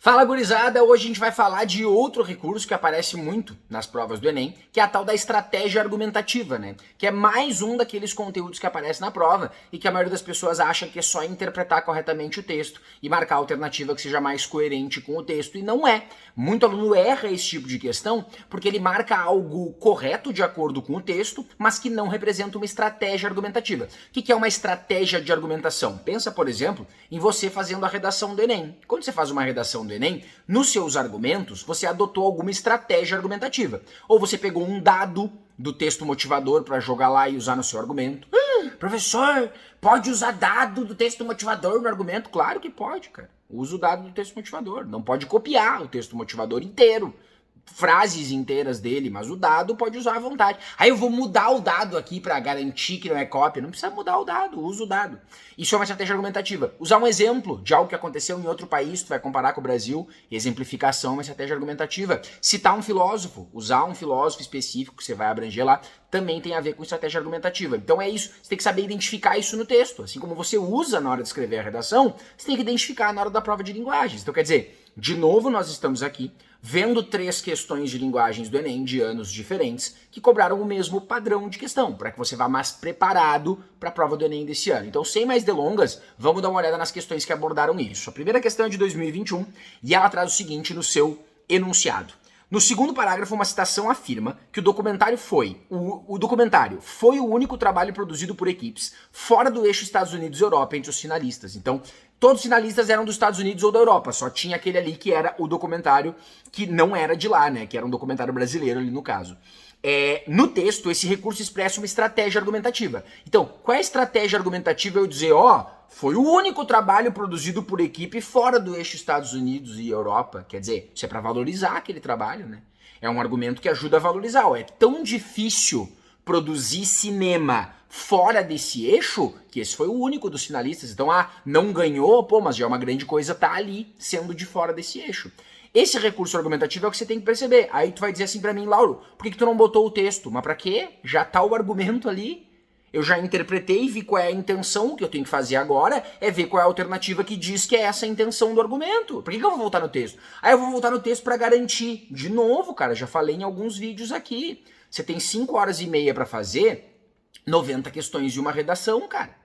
Fala, gurizada! Hoje a gente vai falar de outro recurso que aparece muito nas provas do Enem, que é a tal da estratégia argumentativa, né? Que é mais um daqueles conteúdos que aparece na prova e que a maioria das pessoas acha que é só interpretar corretamente o texto e marcar a alternativa que seja mais coerente com o texto, e não é. Muito aluno erra esse tipo de questão porque ele marca algo correto de acordo com o texto, mas que não representa uma estratégia argumentativa. O que é uma estratégia de argumentação? Pensa, por exemplo, em você fazendo a redação do Enem. Quando você faz uma redação do Enem, nos seus argumentos, você adotou alguma estratégia argumentativa. Ou você pegou um dado do texto motivador para jogar lá e usar no seu argumento. Professor, pode usar dado do texto motivador no argumento? Claro que pode, cara. Usa o dado do texto motivador. Não pode copiar o texto motivador inteiro, frases inteiras dele, mas o dado pode usar à vontade. Aí eu vou mudar o dado aqui para garantir que não é cópia. Não precisa mudar o dado, usa o dado. Isso é uma estratégia argumentativa. Usar um exemplo de algo que aconteceu em outro país, tu vai comparar com o Brasil, exemplificação é uma estratégia argumentativa. Citar um filósofo, usar um filósofo específico que você vai abranger lá, também tem a ver com estratégia argumentativa. Então é isso, você tem que saber identificar isso no texto. Assim como você usa na hora de escrever a redação, você tem que identificar na hora da prova de linguagens. Então quer dizer, de novo nós estamos aqui vendo 3 questões de linguagens do Enem de anos diferentes que cobraram o mesmo padrão de questão, para que você vá mais preparado para a prova do Enem desse ano. Então, sem mais delongas, vamos dar uma olhada nas questões que abordaram isso. A primeira questão é de 2021 e ela traz o seguinte no seu enunciado. No segundo parágrafo, uma citação afirma que o documentário foi o único trabalho produzido por equipes fora do eixo Estados Unidos-Europa entre os finalistas. Então, todos os finalistas eram dos Estados Unidos ou da Europa, só tinha aquele ali que era o documentário que não era de lá, né? Que era um documentário brasileiro ali no caso. No texto, esse recurso expressa uma estratégia argumentativa. Então, qual é a estratégia argumentativa? Eu dizer, foi o único trabalho produzido por equipe fora do eixo Estados Unidos e Europa. Quer dizer, isso é para valorizar aquele trabalho, né? É um argumento que ajuda a valorizar. É tão difícil produzir cinema fora desse eixo que esse foi o único dos finalistas. Então, não ganhou, mas já é uma grande coisa tá ali, sendo de fora desse eixo. Esse recurso argumentativo é o que você tem que perceber. Aí tu vai dizer assim pra mim, Lauro, por que tu não botou o texto? Mas pra quê? Já tá o argumento ali. Eu já interpretei, vi qual é a intenção. O que eu tenho que fazer agora é ver qual é a alternativa que diz que é essa a intenção do argumento. Por que eu vou voltar no texto? Aí eu vou voltar no texto pra garantir. De novo, cara, já falei em alguns vídeos aqui. Você tem 5 horas e meia pra fazer 90 questões de uma redação, cara.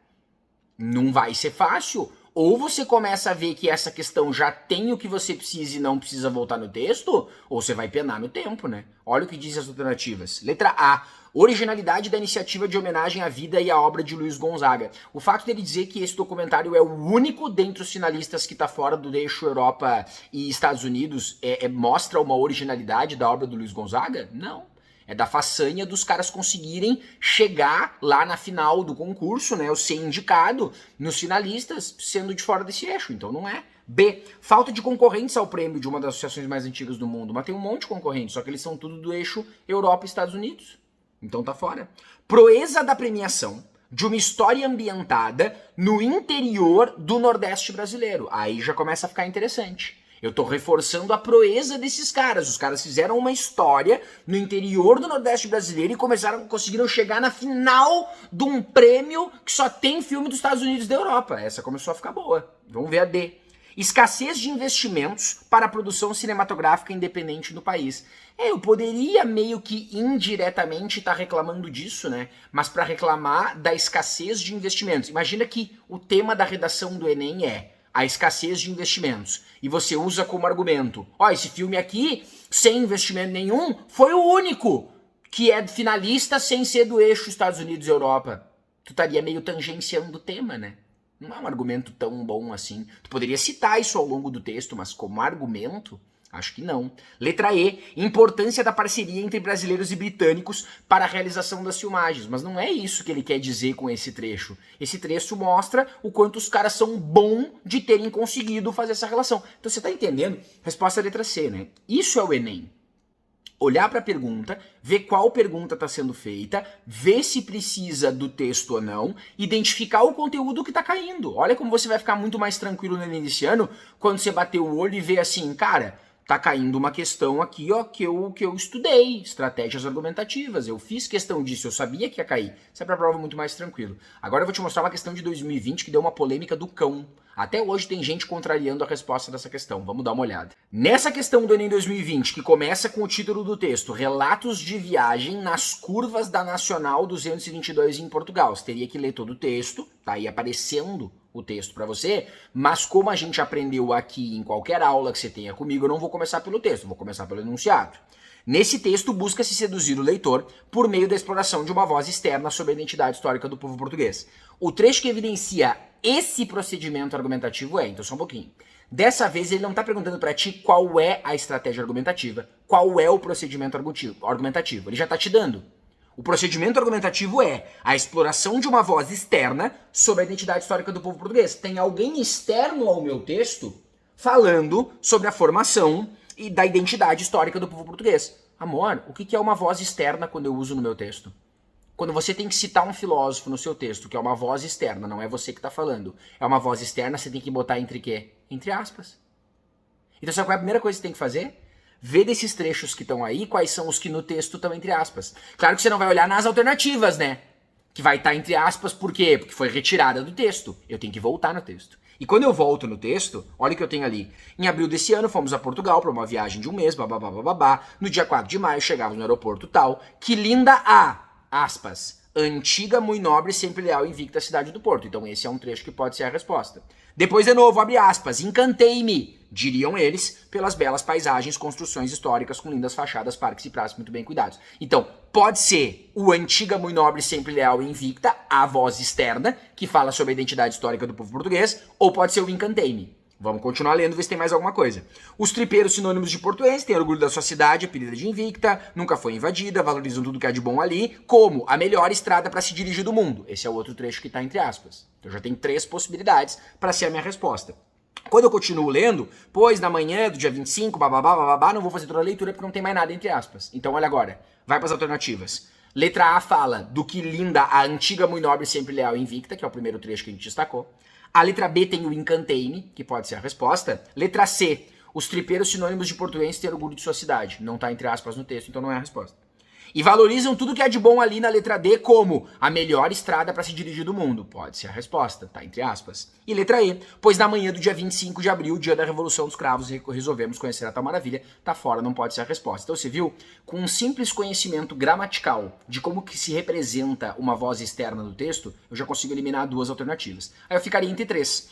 Não vai ser fácil. Ou você começa a ver que essa questão já tem o que você precisa e não precisa voltar no texto, ou você vai penar no tempo, né? Olha o que diz as alternativas. Letra A. Originalidade da iniciativa de homenagem à vida e à obra de Luiz Gonzaga. O fato dele dizer que esse documentário é o único dentre os finalistas que está fora do eixo Europa e Estados Unidos mostra uma originalidade da obra do Luiz Gonzaga? Não. É da façanha dos caras conseguirem chegar lá na final do concurso, né? Ou ser indicado nos finalistas sendo de fora desse eixo. Então não é. B. Falta de concorrentes ao prêmio de uma das associações mais antigas do mundo. Mas tem um monte de concorrentes, só que eles são tudo do eixo Europa e Estados Unidos. Então tá fora. Proeza da premiação de uma história ambientada no interior do Nordeste brasileiro. Aí já começa a ficar interessante. Eu tô reforçando a proeza desses caras. Os caras fizeram uma história no interior do Nordeste brasileiro e conseguiram chegar na final de um prêmio que só tem filme dos Estados Unidos e da Europa. Essa começou a ficar boa. Vamos ver a D. Escassez de investimentos para a produção cinematográfica independente no país. Eu poderia meio que indiretamente estar reclamando disso, né? Mas para reclamar da escassez de investimentos. Imagina que o tema da redação do Enem é a escassez de investimentos. E você usa como argumento, esse filme aqui, sem investimento nenhum, foi o único que é finalista sem ser do eixo Estados Unidos e Europa. Tu estaria meio tangenciando o tema, né? Não é um argumento tão bom assim. Tu poderia citar isso ao longo do texto, mas como argumento, acho que não. Letra E, importância da parceria entre brasileiros e britânicos para a realização das filmagens. Mas não é isso que ele quer dizer com esse trecho. Esse trecho mostra o quanto os caras são bons de terem conseguido fazer essa relação. Então você tá entendendo? Resposta letra C, né? Isso é o Enem. Olhar para a pergunta, ver qual pergunta está sendo feita, ver se precisa do texto ou não, identificar o conteúdo que está caindo. Olha como você vai ficar muito mais tranquilo no Enem desse ano quando você bater o olho e ver assim, cara, tá caindo uma questão aqui, que eu estudei, estratégias argumentativas, eu fiz questão disso, eu sabia que ia cair. Isso é pra prova muito mais tranquilo. Agora eu vou te mostrar uma questão de 2020 que deu uma polêmica do cão. Até hoje tem gente contrariando a resposta dessa questão. Vamos dar uma olhada. Nessa questão do Enem 2020, que começa com o título do texto, Relatos de viagem nas curvas da Nacional 222 em Portugal. Você teria que ler todo o texto, tá aí aparecendo o texto para você, mas como a gente aprendeu aqui em qualquer aula que você tenha comigo, eu não vou começar pelo texto, vou começar pelo enunciado. Nesse texto, busca-se seduzir o leitor por meio da exploração de uma voz externa sobre a identidade histórica do povo português. O trecho que evidencia esse procedimento argumentativo então só um pouquinho. Dessa vez ele não está perguntando para ti qual é a estratégia argumentativa, qual é o procedimento argumentativo. Ele já está te dando. O procedimento argumentativo é a exploração de uma voz externa sobre a identidade histórica do povo português. Tem alguém externo ao meu texto falando sobre a formação e da identidade histórica do povo português. Amor, o que é uma voz externa quando eu uso no meu texto? Quando você tem que citar um filósofo no seu texto, que é uma voz externa, não é você que está falando, é uma voz externa, você tem que botar entre quê? Entre aspas. Então sabe qual é a primeira coisa que você tem que fazer? Ver desses trechos que estão aí, quais são os que no texto estão entre aspas. Claro que você não vai olhar nas alternativas, né? Que vai estar entre aspas, por quê? Porque foi retirada do texto. Eu tenho que voltar no texto. E quando eu volto no texto, olha o que eu tenho ali. Em abril desse ano, fomos a Portugal para uma viagem de um mês, babá. No dia 4 de maio, chegávamos no aeroporto tal. Que linda aspas, antiga, muito nobre, sempre leal e invicta cidade do Porto. Então esse é um trecho que pode ser a resposta. Depois, de novo, abre aspas, encantei-me, diriam eles, pelas belas paisagens, construções históricas com lindas fachadas, parques e praças muito bem cuidados. Então, pode ser o antiga, muito nobre, sempre leal e invicta, a voz externa, que fala sobre a identidade histórica do povo português, ou pode ser o encantei-me. Vamos continuar lendo, ver se tem mais alguma coisa. Os tripeiros sinônimos de portuense têm orgulho da sua cidade, apelida de invicta, nunca foi invadida, valorizam tudo que há de bom ali, como a melhor estrada para se dirigir do mundo. Esse é o outro trecho que está entre aspas. Então já tem 3 possibilidades para ser a minha resposta. Quando eu continuo lendo, pois na manhã do dia 25, não vou fazer toda a leitura porque não tem mais nada entre aspas. Então olha agora, vai para as alternativas. Letra A fala do que linda a antiga, muito nobre, sempre leal e invicta, que é o primeiro trecho que a gente destacou. A letra B tem o encantei-me, que pode ser a resposta. Letra C, os tripeiros sinônimos de portuense têm orgulho de sua cidade. Não está entre aspas no texto, então não é a resposta. E valorizam tudo que há de bom ali na letra D como a melhor estrada para se dirigir do mundo. Pode ser a resposta, tá entre aspas. E letra E, pois na manhã do dia 25 de abril, dia da Revolução dos Cravos, resolvemos conhecer a tal maravilha, tá fora, não pode ser a resposta. Então você viu, com um simples conhecimento gramatical de como que se representa uma voz externa do texto, eu já consigo eliminar 2 alternativas. Aí eu ficaria entre 3.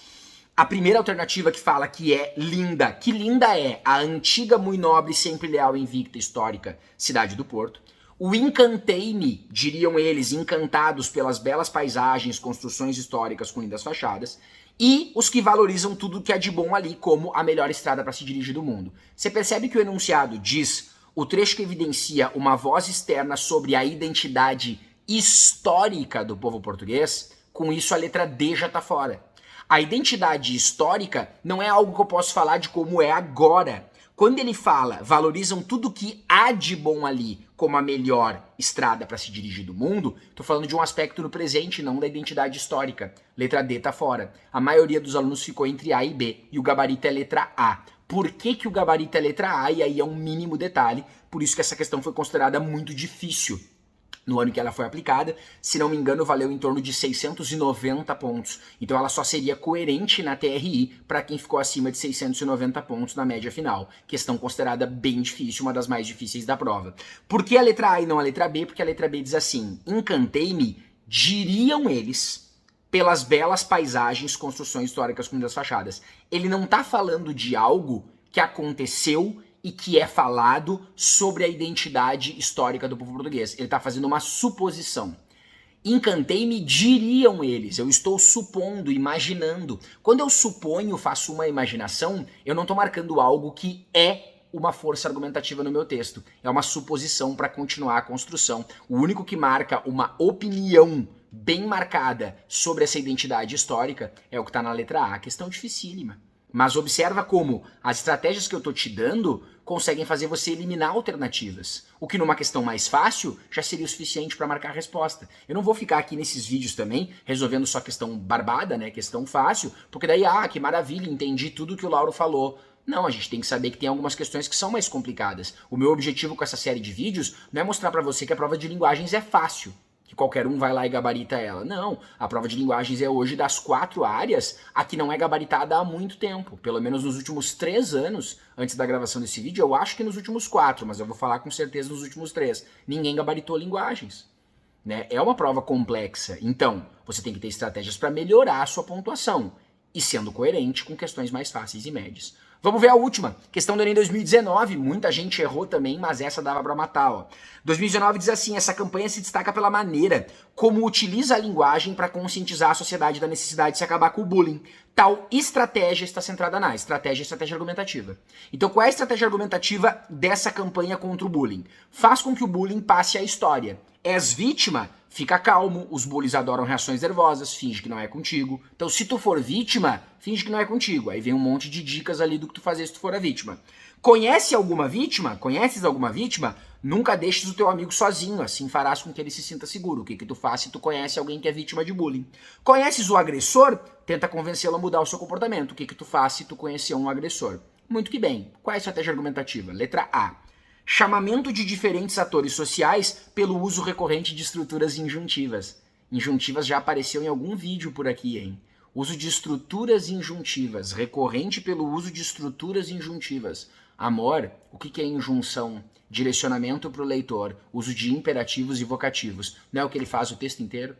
A primeira alternativa que fala que é linda, que linda é a antiga, muito nobre, sempre leal e invicta histórica cidade do Porto. O encantei-me, diriam eles, encantados pelas belas paisagens, construções históricas com lindas fachadas, e os que valorizam tudo que é de bom ali como a melhor estrada para se dirigir do mundo. Você percebe que o enunciado diz o trecho que evidencia uma voz externa sobre a identidade histórica do povo português? Com isso a letra D já está fora. A identidade histórica não é algo que eu posso falar de como é agora. Quando ele fala, valorizam tudo que há de bom ali como a melhor estrada para se dirigir do mundo, tô falando de um aspecto no presente, não da identidade histórica. Letra D tá fora. A maioria dos alunos ficou entre A e B, e o gabarito é letra A. Por que o gabarito é letra A? E aí é um mínimo detalhe, por isso que essa questão foi considerada muito difícil no ano que ela foi aplicada. Se não me engano, valeu em torno de 690 pontos. Então ela só seria coerente na TRI para quem ficou acima de 690 pontos na média final. Questão considerada bem difícil, uma das mais difíceis da prova. Por que a letra A e não a letra B? Porque a letra B diz assim, encantei-me, diriam eles, pelas belas paisagens, construções históricas com lindas fachadas. Ele não está falando de algo que aconteceu e que é falado sobre a identidade histórica do povo português. Ele está fazendo uma suposição. Encantei-me, diriam eles. Eu estou supondo, imaginando. Quando eu suponho, faço uma imaginação, eu não estou marcando algo que é uma força argumentativa no meu texto. É uma suposição para continuar a construção. O único que marca uma opinião bem marcada sobre essa identidade histórica é o que está na letra A. Questão dificílima. Mas observa como as estratégias que eu estou te dando conseguem fazer você eliminar alternativas. O que numa questão mais fácil já seria o suficiente para marcar a resposta. Eu não vou ficar aqui nesses vídeos também resolvendo só questão barbada, né? Questão fácil, porque daí, que maravilha, entendi tudo que o Lauro falou. Não, a gente tem que saber que tem algumas questões que são mais complicadas. O meu objetivo com essa série de vídeos não é mostrar para você que a prova de linguagens é fácil. que qualquer um vai lá e gabarita ela. Não, a prova de linguagens é hoje das 4 áreas, a que não é gabaritada há muito tempo. Pelo menos nos últimos 3 anos, antes da gravação desse vídeo, eu acho que nos últimos 4, mas eu vou falar com certeza nos últimos 3. Ninguém gabaritou linguagens. Né? É uma prova complexa, então você tem que ter estratégias para melhorar a sua pontuação e sendo coerente com questões mais fáceis e médias. Vamos ver a última, questão do Enem 2019, muita gente errou também, mas essa dava para matar. Ó. 2019 diz assim, essa campanha se destaca pela maneira como utiliza a linguagem para conscientizar a sociedade da necessidade de se acabar com o bullying. Tal estratégia está centrada na estratégia argumentativa. Então qual é a estratégia argumentativa dessa campanha contra o bullying? Faz com que o bullying passe à história. És vítima? Fica calmo, os bullies adoram reações nervosas, finge que não é contigo. Então, se tu for vítima, finge que não é contigo. Aí vem um monte de dicas ali do que tu fazer se tu for a vítima. Conheces alguma vítima? Nunca deixes o teu amigo sozinho, assim farás com que ele se sinta seguro. O que tu faz se tu conhece alguém que é vítima de bullying? Conheces o agressor? Tenta convencê-lo a mudar o seu comportamento. O que tu faz se tu conhecer um agressor? Muito que bem. Qual é a estratégia argumentativa? Letra A. Chamamento de diferentes atores sociais pelo uso recorrente de estruturas injuntivas. Injuntivas já apareceu em algum vídeo por aqui, hein? Uso de estruturas injuntivas, recorrente pelo uso de estruturas injuntivas. Amor, o que é injunção? Direcionamento para o leitor, uso de imperativos e vocativos. Não é o que ele faz o texto inteiro?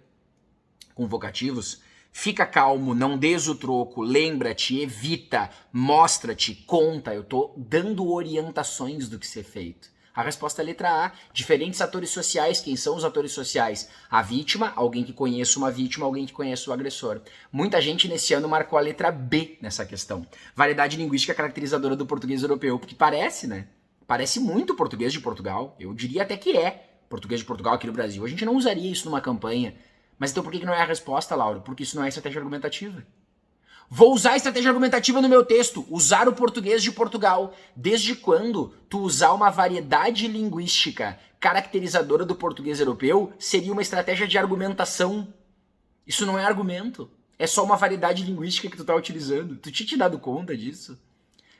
Com vocativos? Fica calmo, não des o troco, lembra-te, evita, mostra-te, conta. Eu tô dando orientações do que ser feito. A resposta é a letra A. Diferentes atores sociais. Quem são os atores sociais? A vítima, alguém que conheça uma vítima, alguém que conheça o agressor. Muita gente nesse ano marcou a letra B nessa questão. Variedade linguística caracterizadora do português europeu, porque parece, né? Parece muito português de Portugal. Eu diria até que é português de Portugal aqui no Brasil. A gente não usaria isso numa campanha. Mas então por que não é a resposta, Laura? Porque isso não é estratégia argumentativa. Vou usar a estratégia argumentativa no meu texto. Usar o português de Portugal. Desde quando tu usar uma variedade linguística caracterizadora do português europeu seria uma estratégia de argumentação? Isso não é argumento. É só uma variedade linguística que tu tá utilizando. Tu tinha te dado conta disso?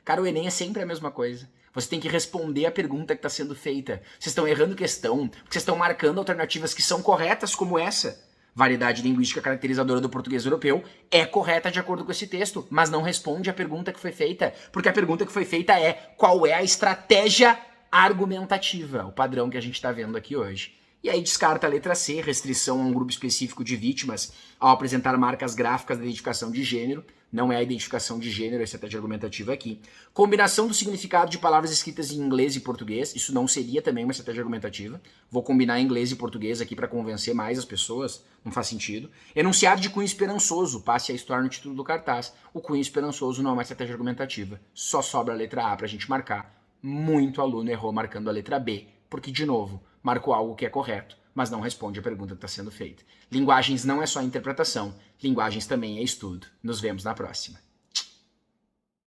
Cara, o Enem é sempre a mesma coisa. Você tem que responder a pergunta que está sendo feita. Vocês estão errando questão, porque vocês estão marcando alternativas que são corretas como essa. Variedade linguística caracterizadora do português europeu é correta de acordo com esse texto, mas não responde à pergunta que foi feita, porque a pergunta que foi feita é qual é a estratégia argumentativa, o padrão que a gente está vendo aqui hoje. E aí descarta a letra C, restrição a um grupo específico de vítimas ao apresentar marcas gráficas da identificação de gênero. Não é a identificação de gênero, a estratégia argumentativa aqui. Combinação do significado de palavras escritas em inglês e português, isso não seria também uma estratégia argumentativa. Vou combinar inglês e português aqui para convencer mais as pessoas, não faz sentido. Enunciado de cunho esperançoso, passe a história no título do cartaz. O cunho esperançoso não é uma estratégia argumentativa, só sobra a letra A para a gente marcar. Muito aluno errou marcando a letra B, porque, de novo, marcou algo que é correto, mas não responde a pergunta que está sendo feita. Linguagens não é só interpretação, linguagens também é estudo. Nos vemos na próxima.